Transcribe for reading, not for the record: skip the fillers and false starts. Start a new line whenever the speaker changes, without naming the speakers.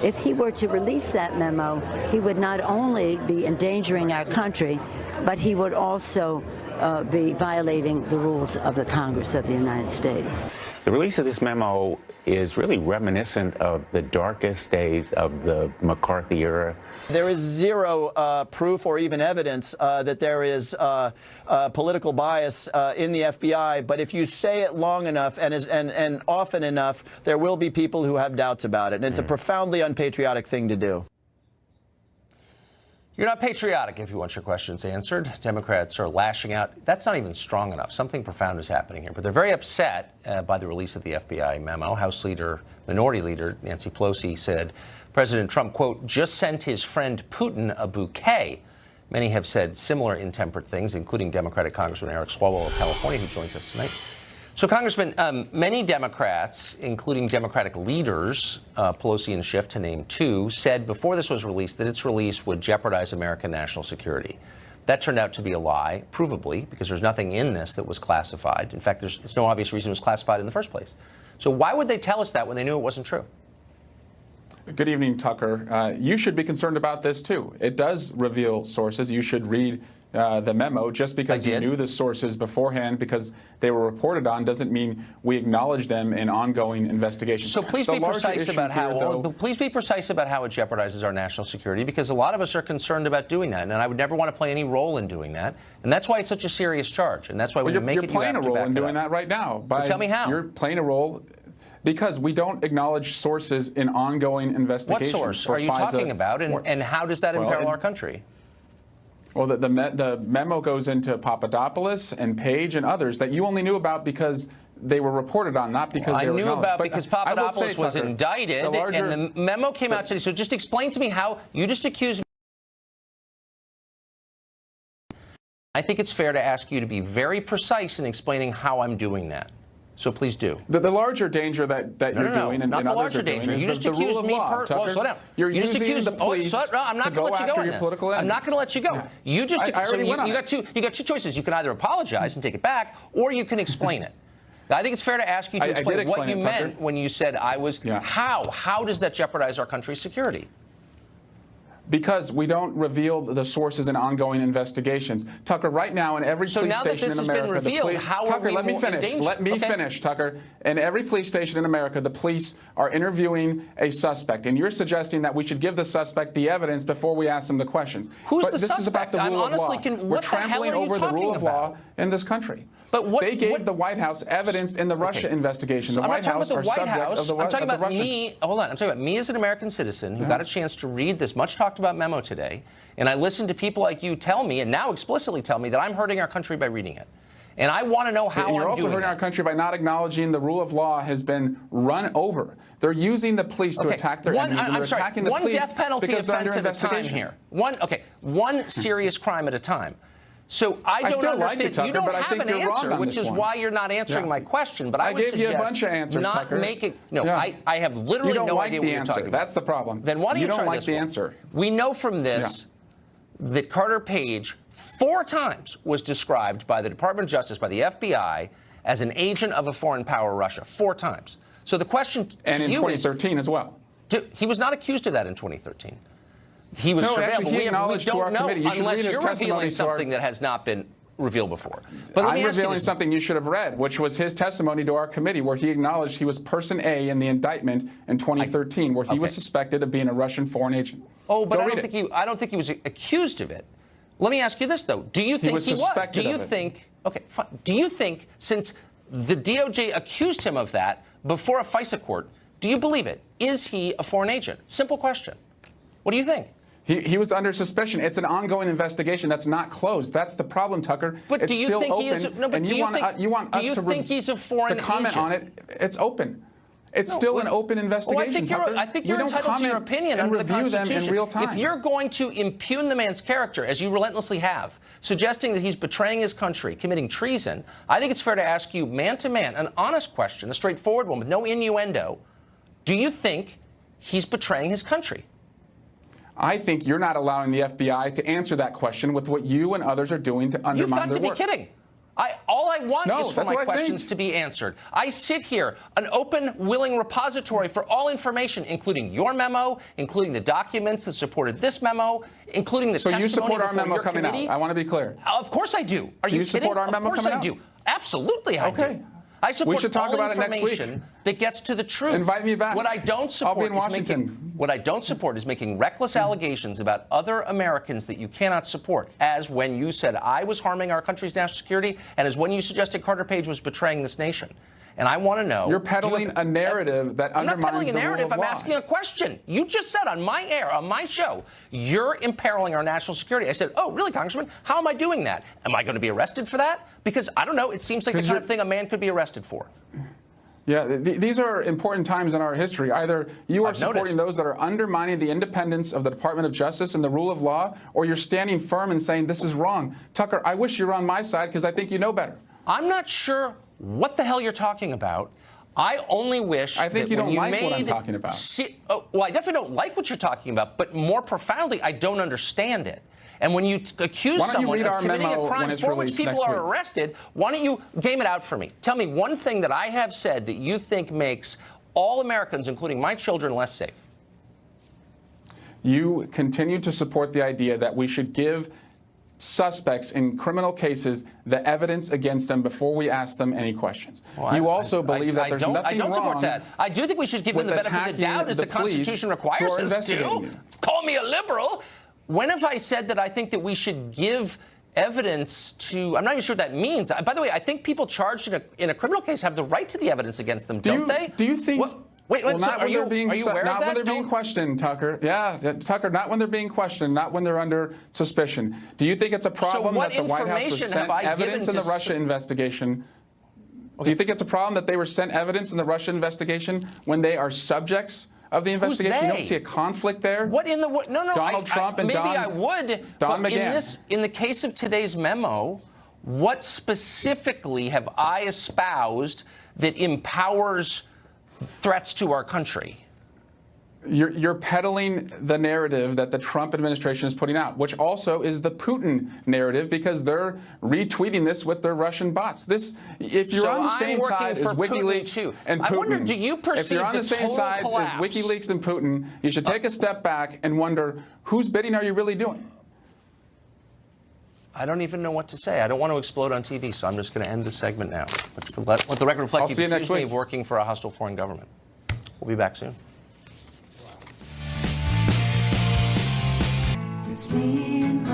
If he were to release that memo, he would not only be endangering our country, but he would also be violating the rules of the Congress of the United States.
The release of this memo is really reminiscent of the darkest days of the McCarthy era.
There is zero proof or even evidence that there is political bias in the FBI. But if you say it long enough and often enough, there will be people who have doubts about it. And it's a profoundly unpatriotic thing to do.
You're not patriotic if you want your questions answered. Democrats are lashing out. That's not even strong enough. Something profound is happening here. But they're very upset by the release of the FBI memo. Minority Leader Nancy Pelosi said President Trump, quote, just sent his friend Putin a bouquet. Many have said similar intemperate things, including Democratic Congressman Eric Swalwell of California, who joins us tonight. So, Congressman, many Democrats, including Democratic leaders, Pelosi and Schiff, to name two, said before this was released that its release would jeopardize American national security. That turned out to be a lie, provably, because there's nothing in this that was classified. In fact, there's no obvious reason it was classified in the first place. So why would they tell us that when they knew it wasn't true?
Good evening, Tucker. You should be concerned about this, too. It does reveal sources. You should read the memo. Just because you knew the sources beforehand because they were reported on doesn't mean we acknowledge them in ongoing investigations.
So please be precise about how please be precise about how it jeopardizes our national security, because a lot of us are concerned about doing that, and I would never want to play any role in doing that. And that's why it's such a serious charge. And that's why when you make it, you have to back it up.
You're playing a role in doing that right now.
Well, tell me how.
You're playing a role because we don't acknowledge sources in ongoing investigations.
What source are you talking about, and how does that imperil our country?
Well, the memo goes into Papadopoulos and Page and others that you only knew about because they were reported on, not because they were
I knew about because Papadopoulos was indicted, and the memo came out today. So just explain to me how you just accused me. I think it's fair to ask you to be very precise in explaining how I'm doing that. So please do.
The larger danger that you're doing, and
not the
others
larger
are doing,
danger. You just accused me. Slow down.
You're
you just accused
the police
I'm not going to let you go on this. I'm not going to let you go.
Yeah.
You just
you
got two choices. You can either apologize and take it back, or you can explain it. I think it's fair to ask you to explain what you meant when you said I was. Yeah. How does that jeopardize our country's security?
Because we don't reveal the sources in ongoing investigations. Tucker, right now in every police station in America, let me finish, Tucker. In every police station in America, the police are interviewing a suspect, and you're suggesting that we should give the suspect the evidence before we ask them the questions.
Who's the suspect?
This is about the rule of law. We're trampling over the rule of law in this country.
But
they gave the White House evidence in the Russia investigation. The White House are subjects of the Russian.
I'm talking about me. Hold on. I'm talking about me as an American citizen who got a chance to read this much talked about memo today, and I listened to people like you tell me, and now explicitly tell me, that I'm hurting our country by reading it. And I want to know how I'm doing. You're also
hurting our country by not acknowledging the rule of law has been run over. They're using the police to attack their enemies.
I'm sorry. One death penalty offense at a time here. One serious crime at a time. So I don't understand. You don't have an answer, which is why you're not answering my question. But I would
gave you a bunch of answers,
not make it. No, I have literally no idea what you're talking about.
That's the problem.
Then why don't you
don't like the answer?
We know from this that Carter Page 4 times was described by the Department of Justice, by the FBI, as an agent of a foreign power, Russia. 4 times. So the question to
you is, and in 2013 as well.
He was not accused of that in 2013. He was surveilled.
Actually, he acknowledged to our committee.
Unless you're revealing something that has not been revealed before.
But I'm revealing something you should have read, which was his testimony to our committee, where he acknowledged he was person A in the indictment in 2013, where he was suspected of being a Russian foreign agent.
Oh, but I don't think he was accused of it. Let me ask you this, though. Do you think he was? Do you think? Okay, fine. Do you think, since the DOJ accused him of that before a FISA court, do you believe it? Is he a foreign agent? Simple question. What do you think?
He was under suspicion. It's an ongoing investigation that's not closed. That's the problem, Tucker.
But
it's
do you
still
think
open,
he is? No, but
and
do
you want us to
think he's a foreign agent?
Comment on it. It's open. It's still an open investigation.
I think you're entitled to your opinion under the Constitution.
In real time.
If you're going to impugn the man's character, as you relentlessly have, suggesting that he's betraying his country, committing treason, I think it's fair to ask you, man to man, an honest question, a straightforward one with no innuendo. Do you think he's betraying his country?
I think you're not allowing the FBI to answer that question with what you and others are doing to undermine their work.
You've got to be kidding. All I want is for my questions to be answered. I sit here, an open, willing repository for all information, including your memo, including the documents that supported this memo, including the testimony.
So you support our memo
coming
out? I want to be clear.
Of course I do. Are you kidding?
Do you support our memo coming out?
Of course I do. Absolutely I do. I support
we should talk about it next week.
That gets to the truth.
Invite me back.
What I don't support
I'll be in Washington.
what I don't support is making reckless allegations about other Americans that you cannot support, as when you said I was harming our country's national security, and as when you suggested Carter Page was betraying this nation. And I want to know.
You're peddling a narrative that undermines the rule of law. I'm not peddling a narrative. I'm asking a question. You just said on my air, on my show, you're imperiling our national security. I said, oh, really, Congressman? How am I doing that? Am I going to be arrested for that? Because, I don't know, it seems like the kind of thing a man could be arrested for. Yeah, these are important times in our history. Either you are supporting those that are undermining the independence of the Department of Justice and the rule of law, or you're standing firm and saying this is wrong. Tucker, I wish you were on my side because I think you know better. I'm
not sure what the hell you're talking about. I only wish
I think you don't like what I'm talking about.
Well, I definitely don't like what you're talking about, but more profoundly, I don't understand it. And when you accuse someone of committing a crime for which people are arrested, why don't you game it out for me? Tell me one thing that I have said that you think makes all Americans, including my children, less safe.
You continue to support the idea that we should give suspects in criminal cases the evidence against them before we ask them any questions. Well, you also believe that there's nothing wrong.
I don't support that. I do think we should give them the benefit of the doubt, as the Constitution requires us to. Call me a liberal. When have I said that I think that we should give evidence to? I'm not even sure what that means. By the way, I think people charged in a criminal case have the right to the evidence against them, don't they?
Do you think?
Wait,
well, not
are you
aware
of that?
Not when they're being questioned, Tucker. Yeah, Tucker, not when they're being questioned, not when they're under suspicion. Do you think it's a problem that the White House was sent evidence in the Russia investigation? Do you think it's a problem that they were sent evidence in the Russia investigation when they are subjects of the investigation? You don't see a conflict there?
What in the no?
Donald Trump and
maybe
Don,
I would.
Don
but
McGahn.
In the case of today's memo, what specifically have I espoused that empowers threats to our country?
You're peddling the narrative that the Trump administration is putting out, which also is the Putin narrative, because they're retweeting this with their Russian bots. If you're on the same side as WikiLeaks and Putin,
I wonder, do you perceive
if you're on the same side as WikiLeaks and Putin, you should take a step back and wonder, whose bidding are you really doing?
I don't even know what to say. I don't want to explode on TV, so I'm just going to end the segment now. Let the record reflect
you've accused me
of working for a hostile foreign government. We'll be back soon.
It's me and my